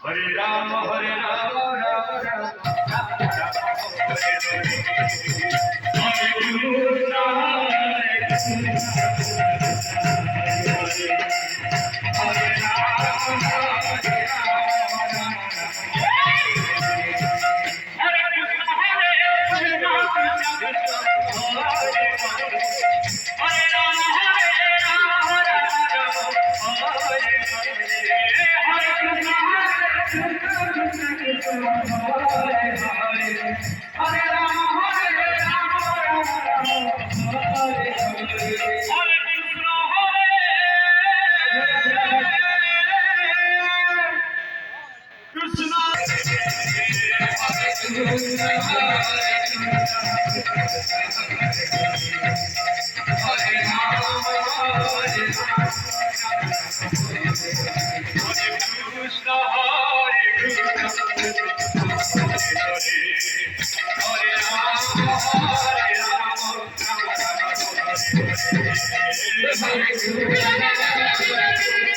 Hare Rama, Hare Rama, Rama Rama, Rama Rama, Hare Hare. Hare Krishna, Hare Krishna, Hare Rama, Hare Hare